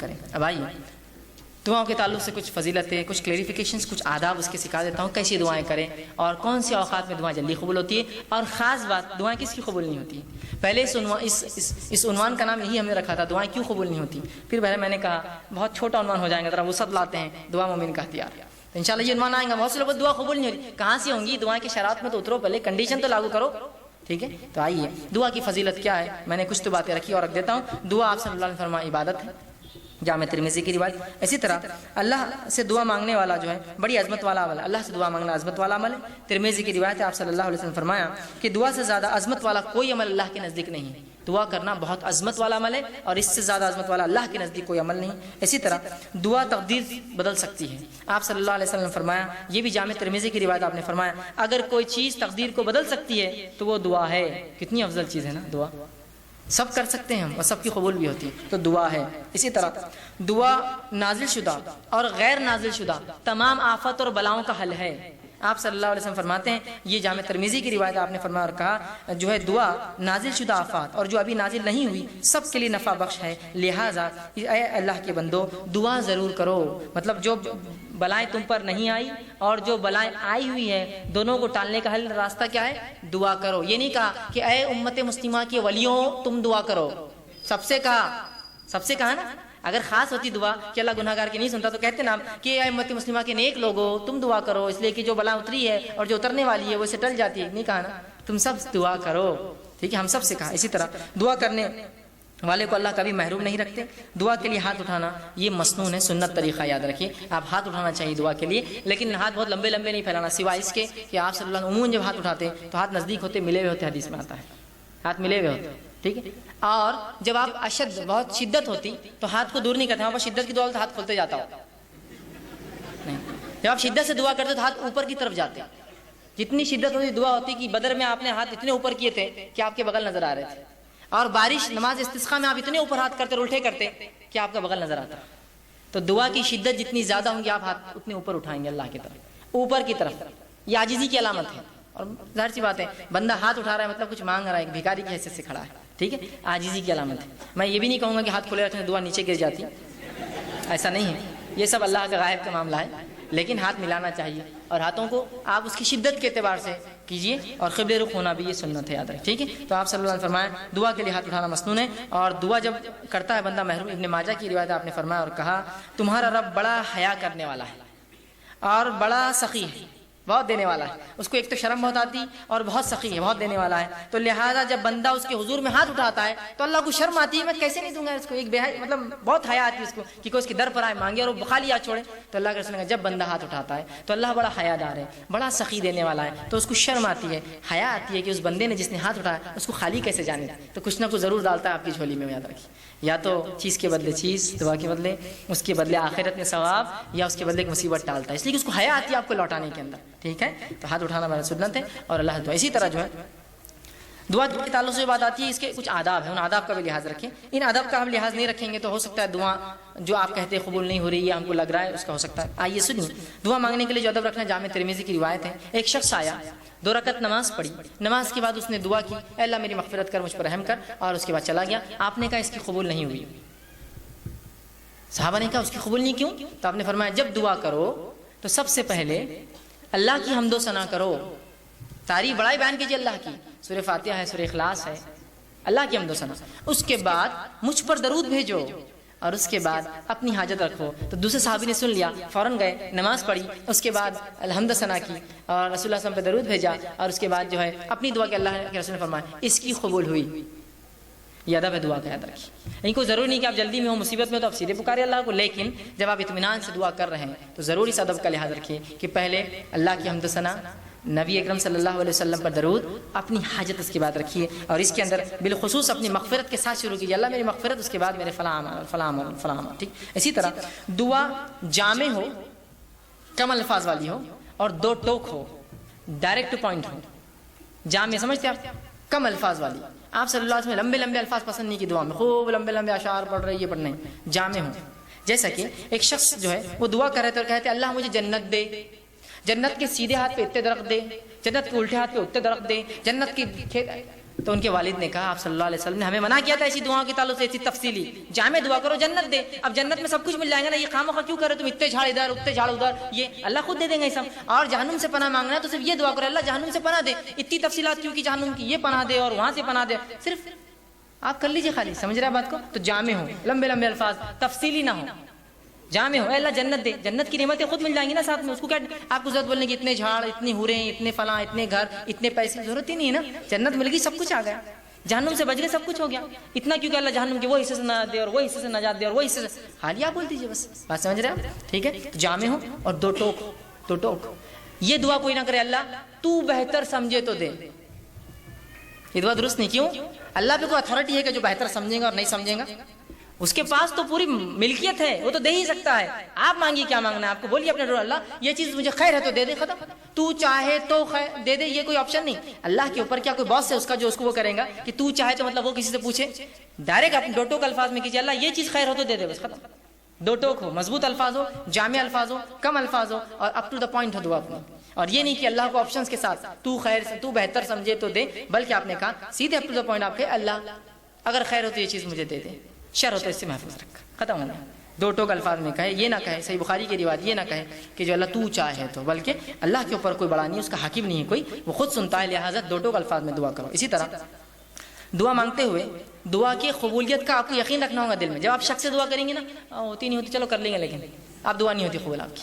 کریں. اب آئیے دعاؤں کے تعلق سے کچھ فضیلتیں، کچھ کلیریفیکیشنز، کچھ آداب اس کے سکھا دیتا ہوں کیسی دعائیں کریں اور کون سے اوقات میں دعائیں جلدی قبول ہوتی ہے، اور خاص بات دعائیں کس کی قبول نہیں ہوتی. پہلے اس عنوان کا نام یہی ہم نے رکھا تھا، دعائیں کیوں قبول نہیں ہوتی. پھر پہلے میں نے کہا بہت چھوٹا عنوان ہو جائے گا، ذرا وسعت لاتے ہیں، دعا مومن کا ہتھیار. تو انشاءاللہ یہ عنوان آئے گا. بہت سے لوگ دعا قبول نہیں ہوتی، کہاں سے ہوں گی دعائیں کی شرائط میں تو اترو، پہلے کنڈیشن تو لاگو کرو. ٹھیک ہے، تو آئیے دعا کی فضیلت کیا ہے. میں نے کچھ تو باتیں رکھی اور رکھ دیتا ہوں. دعا آپ صلی اللہ علیہ وسلم فرمایا عبادت ہے، جامع ترمذی کی روایت. اسی طرح اللہ سے دعا مانگنے والا جو ہے بڑی عظمت والا عمل ہے. اللہ سے دعا مانگنا عظمت والا عمل ہے. ترمذی کی روایت ہے، آپ صلی اللہ علیہ وسلم فرمایا کہ دعا سے زیادہ عظمت والا کوئی عمل اللہ کے نزدیک نہیں. دعا کرنا بہت عظمت والا عمل ہے اور اس سے زیادہ عظمت والا اللہ کے نزدیک کوئی عمل نہیں. اسی طرح دعا تقدیر بدل سکتی ہے. آپ صلی اللہ علیہ وسلم نے فرمایا، یہ بھی جامع ترمذی کی روایت، آپ نے فرمایا اگر کوئی چیز تقدیر کو بدل سکتی ہے تو وہ دعا ہے. کتنی افضل چیز ہے نا دعا. سب کر سکتے ہیں ہم اور سب کی قبول بھی ہوتی ہے، تو دعا ہے. اسی طرح دعا نازل شدہ اور غیر نازل شدہ تمام آفات اور بلاؤں کا حل ہے. آپ صلی اللہ علیہ وسلم فرماتے ہیں، یہ جامع ترمذی کی روایت آپ نے فرمایا اور کہا جو ہے دعا نازل شدہ آفات اور جو ابھی نازل نہیں ہوئی سب کے لیے نفع بخش ہے. لہٰذا اے اللہ کے بندو دعا ضرور کرو. مطلب جو بلائیں تم پر نہیں آئی اور جو بلائیں آئی ہوئی ہیں دونوں کو ٹالنے کا حل راستہ کیا ہے؟ دعا کرو. یہ نہیں کہا کہ اے امت مسلمہ کے ولیوں تم دعا کرو، سب سے کہا نا. اگر خاص ہوتی دعا کہ اللہ گناہگار کی نہیں سنتا تو کہتے نا کہ اے امت مسلمہ کے نیک لوگوں تم دعا کرو، اس لیے کہ جو بلا اتری ہے اور جو اترنے والی ہے وہ اسے ٹل جاتی ہے. نہیں کہا نا تم سب دعا کرو. ٹھیک ہے، ہم سب سے کہا. اسی طرح دعا کرنے والے کو اللہ کبھی محروم نہیں رکھتے. دعا کے لیے ہاتھ اٹھانا یہ مسنون ہے، سنت طریقہ یاد رکھیے. آپ ہاتھ اٹھانا چاہیے دعا کے لیے، لیکن ہاتھ بہت لمبے لمبے نہیں پھیلانا، سوائے اس کے کہ آپ صلی اللہ علیہ وسلم عموماً جب ہاتھ اٹھاتے تو ہاتھ نزدیک ہوتے، ملے ہوئے ہوتے. حدیث میں آتا ہے ہاتھ ملے ہوئے ہوتے. ٹھیک ہے، اور جب آپ بہت شدت ہوتی تو ہاتھ کو دور نہیں کرتے. وہاں پر شدت کی دعا تو ہاتھ کھلتے جاتا ہو نہیں. جب آپ شدت سے دعا کرتے تو ہاتھ اوپر کی طرف جاتے. جتنی شدت ہوتی دعا ہوتی کہ بدر میں آپ نے ہاتھ اتنے اوپر کیے تھے کہ آپ کے بغل نظر آ رہے تھے، اور بارش نماز استسقاء میں آپ اتنے اوپر ہاتھ کرتے الٹے کرتے کہ آپ کا بغل نظر آتا. تو دعا کی شدت جتنی زیادہ ہوں گی آپ ہاتھ اتنے اوپر اٹھائیں گے اللہ کی طرف، اوپر کی طرف. یہ عاجزی کی علامت ہے. اور ظاہر سی بات ہے بندہ ہاتھ اٹھا رہا ہے مطلب کچھ مانگ رہا ہے، ایک بھکاری کی حیثیت سے کھڑا ہے. ٹھیک ہے، عاجزی کی علامت ہے. میں یہ بھی نہیں کہوں گا کہ ہاتھ کھلے رکھنے دعا نیچے گر جاتی، ایسا نہیں ہے. یہ سب اللہ کا غائب کا معاملہ ہے. لیکن ہاتھ ملانا چاہیے اور ہاتھوں کو آپ اس کی شدت کے اعتبار سے کیجئے، اور قبلے رخ ہونا بھی یہ سنت ہے، یاد رکھیں. ٹھیک ہے، تو آپ صلی اللہ علیہ وسلم فرمایا دعا کے لیے ہاتھ اٹھانا مسنون ہے. اور دعا جب کرتا ہے بندہ محروم. ابن ماجہ کی روایت آپ نے فرمایا اور کہا تمہارا رب بڑا حیا کرنے والا ہے اور بڑا سخی ہے، بہت دینے والا ہے. اس کو ایک تو شرم بہت آتی اور بہت سخی ہے، بہت دینے والا ہے. تو لہٰذا جب بندہ اس کے حضور میں ہاتھ اٹھاتا ہے تو اللہ کو شرم آتی ہے، میں کیسے نہیں دوں گا اس کو. ایک مطلب بہت حیا آتی ہے اس کو کہ کوئی اس کے در پر آئے مانگے اور وہ خالی ہاتھ چھوڑے. تو اللہ کے رسول نے کہا جب بندہ ہاتھ اٹھاتا ہے تو اللہ بڑا حیا دار ہے، بڑا سخی دینے والا ہے. تو اس کو شرم آتی ہے، حیا آتی ہے کہ اس بندے نے جس نے ہاتھ اٹھایا اس کو خالی کیسے جانے. تو کچھ نہ کچھ ضرور ڈالتا ہے آپ کی جھولی میں، یاد رکھیے. یا تو چیز کے بدلے چیز، دعا کے بدلے اس کے بدلے آخرت میں ثواب، یا اس کے بدلے ایک مصیبت ٹالتا ہے، اس لیے کہ اس کو حیا آتی ہے آپ کو لوٹانے کے اندر. ٹھیک ہے، تو ہاتھ اٹھانا بڑا سنت ہے اور اللہ دعا. اسی طرح جو ہے دعا کے تعلق سے بات آتی ہے، اس کے کچھ آداب ہیں، ان آداب کا بھی لحاظ رکھیں. ان آداب کا ہم لحاظ نہیں رکھیں گے تو ہو سکتا ہے دعا جو آپ کہتے ہیں قبول نہیں ہو رہی ہے، ہم کو لگ رہا ہے اس کا ہو سکتا ہے. آئیے سنیے دعا مانگنے کے لیے جو ادب رکھنا. جامع ترمذی کی روایت ہے، ایک شخص آیا، 2 رکعت نماز پڑھی، نماز کے بعد اس نے دعا کی اے اللہ میری مغفرت کر، مجھ پر رحم کر، اور اس کے بعد چلا گیا. آپ نے کہا اس کی قبول نہیں ہوئی. صحابہ نے کہا اس کی قبول نہیں کیوں؟ تو آپ نے فرمایا جب دعا کرو تو سب سے پہلے اللہ کی حمد و ثنا کرو، تعریف بڑائی بیان کیجیے اللہ کی. سورہ فاتحہ ہے، سورہ اخلاص ہے، اللہ کی حمد و ثنا. اس کے بعد مجھ پر درود بھیجو اور اس کے بعد اپنی حاجت رکھو. تو دوسرے صحابی نے سن لیا، فوراً گئے، نماز پڑھی، اس کے بعد الحمد ثنا کی اور رسول اللہ صلی اللہ علیہ وسلم پہ درود بھیجا، اور اس کے بعد جو ہے اپنی دعا کہ اللہ کے رسول نے فرمایا اس کی قبول ہوئی. یہ ادب ہے دعا کا، یاد رکھیے. ان کو ضروری نہیں کہ آپ جلدی میں ہو، مصیبت میں تو آپ سیدھے پکارے اللہ کو، لیکن جب آپ اطمینان سے دعا کر رہے ہیں تو ضرور اس ادب کا لحاظ رکھیے کہ پہلے اللہ کی حمد و ثنا، نبی اکرم صلی اللہ علیہ وسلم پر درود، اپنی حاجت اس کے بعد رکھیے، اور اس کے اندر بالخصوص اپنی مغفرت کے ساتھ شروع کیجیے. اللہ میری مغفرت، اس کے بعد میرے فلاں. ٹھیک. اسی طرح دعا جامع ہو، کم الفاظ والی ہو، اور 2 ٹوک ہو، ڈائریکٹ ٹو پوائنٹ ہو. جامع سمجھتے آپ؟ کم الفاظ والی. آپ صلی اللہ علیہ وسلم لمبے لمبے الفاظ پسند نہیں کی دعا میں، خوب لمبے لمبے اشعار پڑھ رہے، یہ پڑھ نہیں. جامع ہوں. جیسا کہ ایک شخص جو ہے وہ دعا کر رہے تھے اور کہتے اللہ مجھے جنت دے، جنت کے سیدھے ہاتھ پہ اتنے درخت دے، جنت کے الٹے ہاتھ پہ اتنے درخت دے، جنت کی تو ان کے والد نے کہا آپ صلی اللہ علیہ وسلم نے ہمیں منع کیا تھا ایسی دعاؤں کے تعلق سے ایسی تفصیلی، جامع دعا کرو جنت دے. اب جنت میں سب کچھ مل جائے گا نا، یہ خواہ کیوں کرے تم اتنے جھاڑ ادھر اتنے جھاڑ ادھر، یہ اللہ خود دے دیں گے یہ سب. اور جہنم سے پناہ مانگنا ہے تو صرف یہ دعا کرو اللہ جہنم سے پناہ دے. اتنی تفصیلات کیوں کہ جہنم کی یہ پناہ دے اور وہاں سے پناہ دے، صرف آپ کر لیجیے خالی. سمجھ رہے ہیں بات کو؟ تو جامع ہو، لمبے لمبے الفاظ، تفصیلی نہ ہو، جامع ہو. اے اللہ جنت دے، جنت کی نعمتیں خود مل جائیں گی نا ساتھ میں. اس کو کیا آپ کو ضرورت بولنے کی اتنے جھاڑ، اتنی حوریں، اتنے فلاں، اتنے گھر، اتنے پیسے، ضرورت ہی نہیں ہے نا. جنت مل گئی، سب کچھ آ گیا. جہنم سے بچ گئے، سب کچھ ہو گیا. اتنا کیوں کہ اللہ جہنم کے وہ حصے سے نہ دے اور وہ حصے سے نجات دے اور وہ حصے سے، حالیہ بول دیجیے بس. بات سمجھ رہے ہیں؟ ٹھیک ہے. تو جامع ہو اور دو ٹوک. یہ دعا کوئی نہ کرے اللہ تو بہتر سمجھے تو دے. یہ دعا درست نہیں. کیوں؟ اللہ پہ کوئی اتھارٹی ہے کہ جو بہتر سمجھے گا اور نہیں سمجھے گا؟ اس کے پاس تو پوری ملکیت ہے، وہ تو دے ہی سکتا ہے. آپ مانگیے کیا مانگنا ہے آپ کو، بولیے اپنے اللہ یہ چیز مجھے خیر ہے تو دے دے، ختم. تو چاہے تو خیر دے دے، یہ کوئی آپشن نہیں. اللہ کے اوپر کیا کوئی باس ہے اس کا جو اس کو وہ کرے گا کہ تو چاہے تو مطلب وہ کسی سے پوچھے؟ ڈائریکٹ اپنے دو ٹوک الفاظ میں کیجیے اللہ یہ چیز خیر ہو تو دے دے، بس ختم. دو ٹوک ہو، مضبوط الفاظ ہو، جامع الفاظ ہو، کم الفاظ ہو اور اپ ٹو دا پوائنٹ ہو دعا اپنی. اور یہ نہیں کہ اللہ کو آپشنز کے ساتھ تو بہتر سمجھے تو دے، بلکہ آپ نے کہا سیدھے اپ ٹو دا پوائنٹ. آپ کے اللہ اگر خیر ہو تو یہ چیز مجھے دے دے، شر ہو تو اس سے محفوظ رکھ، ختم ہو گیا. دو ٹوک الفاظ میں کہے، یہ نہ کہے صحیح بخاری کی روایت یہ نہ کہے کہ جو اللہ تو چاہے تو، بلکہ اللہ کے اوپر کوئی بڑا نہیں، اس کا حاکم نہیں ہے کوئی، وہ خود سنتا ہے. لہٰذا دو ٹوک الفاظ میں دعا کرو. اسی طرح دعا مانگتے ہوئے دعا کی قبولیت کا آپ کو یقین رکھنا ہوگا دل میں. جب آپ شخص سے دعا کریں گے نا، ہوتی نہیں ہوتی چلو کر لیں گے، لیکن آپ دعا نہیں ہوتی قبول آپ کی،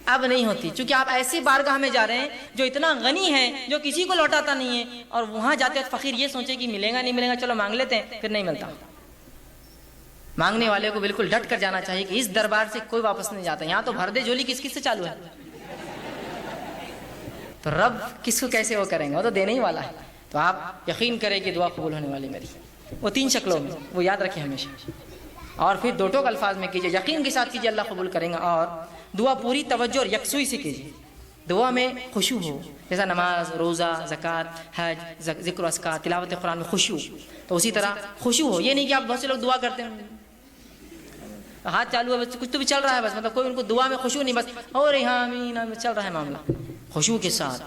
اب نہیں ہوتی. چونکہ آپ ایسی بارگاہ میں جا رہے ہیں جو اتنا غنی ہے، جو کسی کو لوٹاتا نہیں ہے، اور وہاں جاتے وقت فقیر یہ سوچے کہ ملے گا نہیں ملے گا، چلو مانگ لیتے ہیں، پھر نہیں ملتا. مانگنے والے کو بالکل ڈٹ کر جانا چاہیے کہ اس دربار سے کوئی واپس نہیں جاتا. یہاں تو بھر دے جھولی کس کس سے چالو ہے، تو رب کس کو کیسے وہ کریں گے، وہ تو دینے ہی والا ہے. تو آپ یقین کریں کہ دعا قبول ہونے والی میری وہ 3 شکلوں میں، وہ یاد رکھیں ہمیشہ. اور پھر دو ٹوک الفاظ میں کیجیے، یقین کے ساتھ کیجیے اللہ قبول کریں گا. اور دعا پوری توجہ اور یکسوئی سے کیجیے. دعا میں خشوع ہو، جیسا نماز، روزہ، زکوٰۃ، حج، ذکر و اذکار، تلاوت قرآن میں خشوع، تو اسی طرح خشوع ہو. یہ نہیں کہ آپ بہت سے لوگ دعا کرتے ہیں ہاتھ چالو ہے، بس کچھ تو بھی چل رہا ہے، بس مطلب کوئی ان کو دعا میں خشوع نہیں، بس اور یہاں آمین چل رہا ہے معاملہ. خشوع کے ساتھ،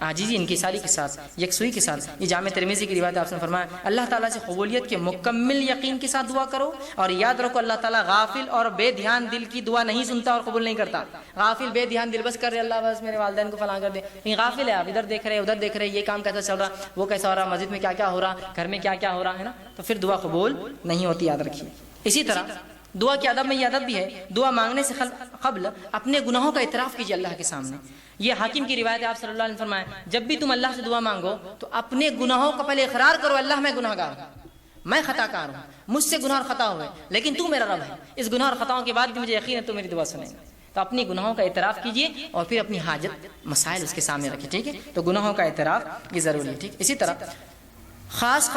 عاجزی، انکساری کے ساتھ، یکسوئی کے ساتھ. یہ جامع ترمذی کی روایت آپ نے فرمایا اللہ تعالیٰ سے قبولیت کے مکمل یقین کے ساتھ دعا کرو. اور یاد رکھو اللہ تعالیٰ غافل اور بے دھیان دل کی دعا نہیں سنتا اور قبول نہیں کرتا. غافل بے دھیان دل بس کر رہے اللہ بس میرے والدین کو فلاں کر دے، لیکن غافل ہے آپ، ادھر دیکھ رہے ادھر دیکھ رہے، یہ کام کیسا چل رہا، وہ کیسا ہو رہا، مسجد میں کیا کیا ہو رہا، گھر میں کیا کیا ہو رہا ہے نا، تو پھر دعا قبول نہیں ہوتی، یاد رکھیے. اسی طرح دعا کے ادب میں یہ ادب بھی ہے، دعا مانگنے سے قبل اپنے گناہوں کا اعتراف کیجیے اللہ کے سامنے. یہ حاکم کی روایت ہے، آپ صلی اللہ علیہ وسلم نے فرمایا جب بھی تم اللہ سے دعا مانگو تو اپنے گناہوں کا پہلے اقرار کرو، اللہ میں گناہ گار ہوں، میں خطا کار ہوں، مجھ سے گناہ اور خطا ہوئے، لیکن تو میرا رب ہے، اس گناہ اور خطاؤں کے بعد بھی مجھے یقین ہے تو میری دعا سنے گا. تو اپنی گناہوں کا اعتراف کیجیے اور پھر اپنی حاجت مسائل اس کے سامنے رکھیے. ٹھیک ہے، تو گناہوں کا اعتراف یہ ضروری ہے. ٹھیک. اسی طرح خاص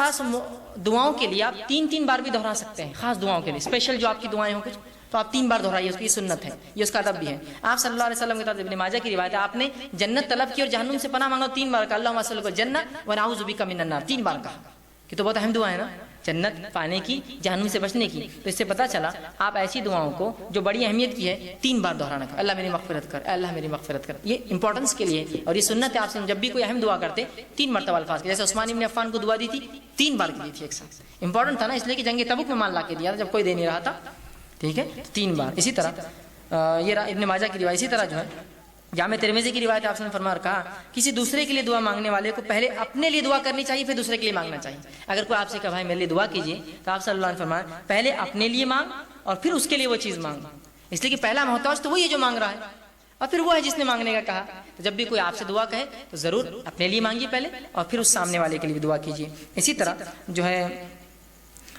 دعاؤں کے لیے آپ 3 بار بھی دہرا سکتے ہیں. خاص دعاؤں کے لیے اسپیشل جو آپ کی دعائیں ہوں کچھ تو آپ 3 بار دہرائیے، اس کی سنت ہے، یہ اس کا ادب بھی ہے. آپ صلی اللہ علیہ وسلم کے طرف ابن ماجہ کی روایت ہے آپ نے جنت طلب کی اور جہنم سے پناہ مانگا 3 بار، اللہم صلی اللہ جنت ونعوذ بک من النار 3 بار کہا. کہ تو بہت اہم دعا ہے نا، جنت پانے کی، جہنم سے بچنے کی. تو اس سے پتہ چلا آپ ایسی دعاؤں کو جو بڑی اہمیت کی ہے 3 بار دہرانا کر، اللہ میری مغفرت کر، اللہ میری مغفرت کر. یہ امپورٹنس کے لیے اور یہ سنت ہے. آپ سے جب بھی کوئی اہم دعا کرتے 3 مرتبہ الفاظ کے، جیسے عثمان بن عفان کو دعا دی تھی 3 بار کی دی تھی ایک ساتھ. امپورٹنٹ تھا نا، اس لیے کہ جنگ تبوک میں مال لا کے دیا تھا جب کوئی دے نہیں رہا تھا. ٹھیک ہے، 3 بار. اسی طرح یہ ابن ماجہ کی روایت. اسی طرح جو ہے جامع ترمذی کی روایت آپ نے فرمایا اور کہا کسی دوسرے کے لیے دعا مانگنے والے کو پہلے اپنے لیے دعا کرنی چاہیے، پھر دوسرے کے لیے مانگنا چاہیے. اگر کوئی آپ سے کہا بھائی میرے لیے دعا کیجیے تو آپ صلی اللہ علیہ وسلم نے فرمایا پہلے اپنے لیے مانگ اور پھر اس کے لیے وہ چیز مانگ. اس لیے کہ پہلا محتاج تو وہی ہے جو مانگ رہا ہے اور پھر وہ ہے جس نے مانگنے کا کہا. تو جب بھی کوئی آپ سے دعا کہے تو ضرور اپنے لیے مانگیے پہلے اور پھر اس سامنے والے کے لیے بھی دعا کیجیے. اسی طرح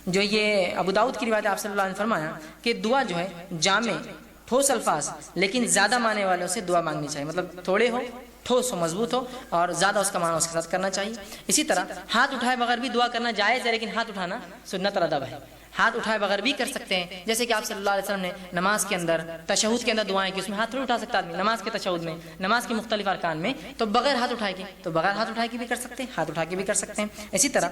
جو یہ ابو داؤد کی روایت آپ صلی اللہ علیہ وسلم نے فرمایا کہ دعا جو ہے جامع ٹھوس الفاظ لیکن زیادہ معنی والوں سے دعا مانگنی چاہیے. مطلب تھوڑے ہو، ٹھوس ہو، مضبوط ہو اور زیادہ اس کا معنی اس کے ساتھ کرنا چاہیے. اسی طرح ہاتھ اٹھائے بغیر بھی دعا کرنا جائز ہے، لیکن ہاتھ اٹھانا سنت اور ادب ہے. ہاتھ اٹھائے بغیر بھی کر سکتے ہیں، جیسے کہ آپ صلی اللہ علیہ وسلم نے نماز کے اندر تشہد کے اندر دعائیں کی، اس میں ہاتھ تھوڑی اٹھا سکتا آدمی. نماز کے تشہد میں، نماز کے مختلف ارکان میں تو بغیر ہاتھ اٹھائے کے، تو بغیر ہاتھ اٹھائے کے بھی کر سکتے ہیں، ہاتھ اٹھا کے بھی کر سکتے ہیں. اسی طرح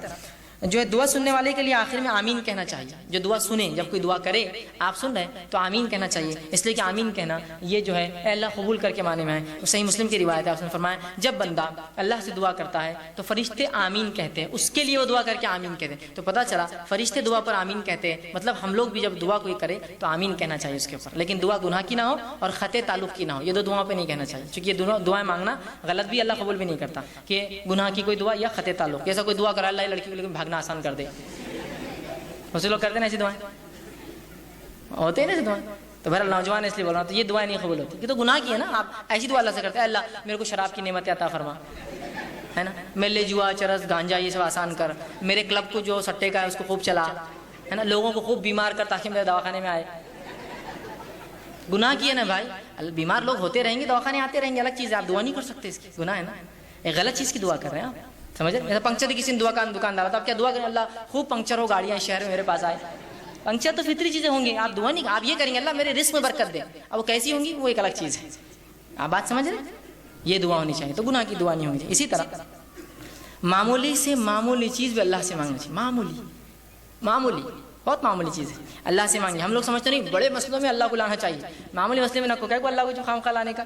جو ہے دعا سننے والے کے لیے آخر میں آمین کہنا چاہیے. جو دعا سنیں، جب کوئی دعا کرے آپ سن رہے ہیں تو آمین کہنا چاہیے، اس لیے کہ آمین کہنا یہ جو ہے اے اللہ قبول کر کے معنی میں ہے. صحیح مسلم کی روایت ہے، اس نے فرمایا جب بندہ اللہ سے دعا کرتا ہے تو فرشتے آمین کہتے ہیں، اس کے لیے وہ دعا کر کے آمین کہتے ہیں. تو پتہ چلا فرشتے دعا پر آمین کہتے ہیں، مطلب ہم لوگ بھی جب دعا کوئی کرے تو آمین کہنا چاہیے اس کے اوپر، لیکن دعا گناہ کی نہ ہو اور خطے تعلق کی نہ ہو. یہ دو دعاؤں پہ نہیں کہنا چاہیے، چونکہ یہ دونوں دعائیں مانگنا غلط بھی، اللہ قبول بھی نہیں کرتا کہ گناہ کی کوئی دعا یا خطے تعلق. جیسا کوئی دعا کرا اللہ لڑکی کو لیکن بھاگنا آسان کر دے، اسے لوگ کرتے ہیں ایسی دعائیں، ہوتے ہیں نا ایسی دعائیں. تو بہرحال نوجوان اس لیے بول رہا ہوں تو یہ دعائیں نہیں قبول ہوتی، یہ تو گناہ کی ہے نا. آپ ایسی دعا اللہ سے کرتے ہیں اللہ میرے کو شراب کی نعمت عطا فرما، ہے نا، میرے لیے جوا چرس گانجا یہ سب آسان کر، میرے کلب کو جو سٹے کا ہے اس کو خوب چلا، ہے نا، لوگوں کو خوب بیمار کر تاکہ میرے دواخانے میں آئے. گناہ کی ہے نا بھائی، بیمار لوگ ہوتے رہیں گے، دواخانے آتے رہیں گے، الگ چیز ہے، آپ دعا نہیں کر سکتے، اس کی گناہ ہے نا. ایک غلط چیز کی دعا کر رہے ہیں آپ، سمجھ رہے ہیں. پنکچر کسی نے دکاندار ہوتا، آپ کیا دعا کریں اللہ خوب پنکچر ہو گاڑیاں شہر میں میرے پاس آئے. پنکچر تو فطری چیزیں ہوں گی، آپ دعا نہیں، آپ یہ کریں گے اللہ میرے رزق میں برکت دے. اب وہ کیسی ہوں گی وہ ایک الگ چیز ہے، آپ بات سمجھ رہے ہیں. یہ دعا ہونی چاہیے، تو گناہ کی دعا نہیں ہونی چاہیے. اسی طرح معمولی سے معمولی چیز بھی اللہ سے مانگنا چاہیے. معمولی بہت معمولی چیز ہے اللہ سے مانگی. ہم لوگ سمجھتے نہیں بڑے مسئلوں میں اللہ کو لانا چاہیے، معمولی مسئلے میں نہ کو اللہ کو جو خام خواہ لانے کا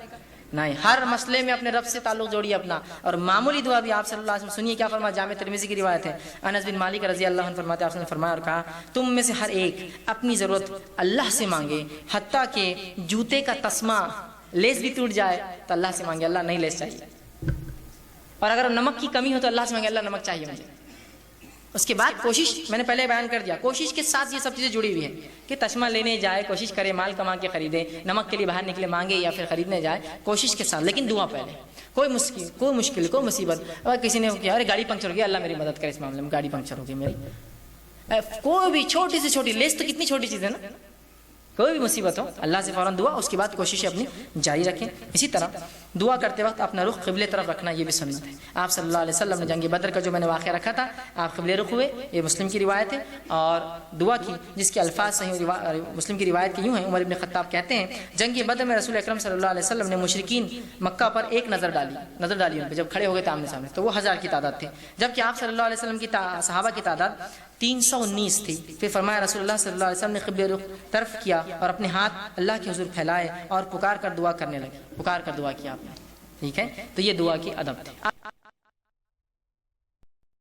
نہیں. ہر مسئلے میں اپنے رب سے تعلق جوڑیے اپنا. اور معمولی دعا بھی آپ صلی اللہ علیہ وسلم سنیے کیا فرمایا، جامع ترمذی کی روایت ہے، انس بن مالک رضی اللہ عنہ فرماتے ہیں آپ نے فرمایا اور کہا تم میں سے ہر ایک اپنی ضرورت اللہ سے مانگے، حتیٰ کہ جوتے کا تسمہ لیس بھی ٹوٹ جائے تو اللہ سے مانگے، اللہ نہیں لیس چاہیے. اور اگر نمک کی کمی ہو تو اللہ سے مانگے اللہ نمک چاہیے مجھے. اس کے بعد کوشش، میں نے پہلے بیان کر دیا، کوشش کے ساتھ یہ سب چیزیں جڑی ہوئی ہیں کہ تسمہ لینے جائے، کوشش کرے مال کما کے خریدے، نمک کے لیے باہر نکلے مانگے یا پھر خریدنے جائے، کوشش کے ساتھ، لیکن دعا پہلے. کوئی مشکل کوئی مصیبت، اگر کسی نے کیا ارے گاڑی پنکچر ہو گیا، اللہ میری مدد کرے اس معاملے میں، گاڑی پنکچر ہو گئی میری، کوئی بھی چھوٹی سے چھوٹی لیس تو کتنی چھوٹی چیز ہے نا، کوئی بھی مصیبت ہو اللہ سے فوراً دعا، اس کے بعد کوششیں اپنی جاری رکھیں. اسی طرح دعا کرتے وقت اپنا رخ قبلے طرف رکھنا یہ بھی سنت ہے. آپ صلی اللہ علیہ وسلم نے جنگ بدر کا جو میں نے واقعہ رکھا تھا، آپ قبلے رخ ہوئے، یہ مسلم کی روایت ہے. اور دعا کی جس کے الفاظ صحیح مسلم کی روایت کے یوں ہیں، عمر بن خطاب کہتے ہیں جنگ بدر میں رسول اکرم صلی اللہ علیہ وسلم نے مشرکین مکہ پر ایک نظر ڈالی ان پہ جب کھڑے ہو گئے آمنے سامنے، تو وہ 1000 کی تعداد تھے، جبکہ آپ صلی اللہ علیہ وسلم کی صحابہ کی تعداد 319 تھی. پھر فرمایا رسول اللہ صلی اللہ علیہ وسلم نے قبلے رخ طرف کیا اور اپنے ہاتھ اللہ کے حضور پھیلائے اور پکار کر دعا کرنے لگے، پکار کر دعا کیا آپ نے. ٹھیک ہے، تو یہ دعا کی ادب تھی.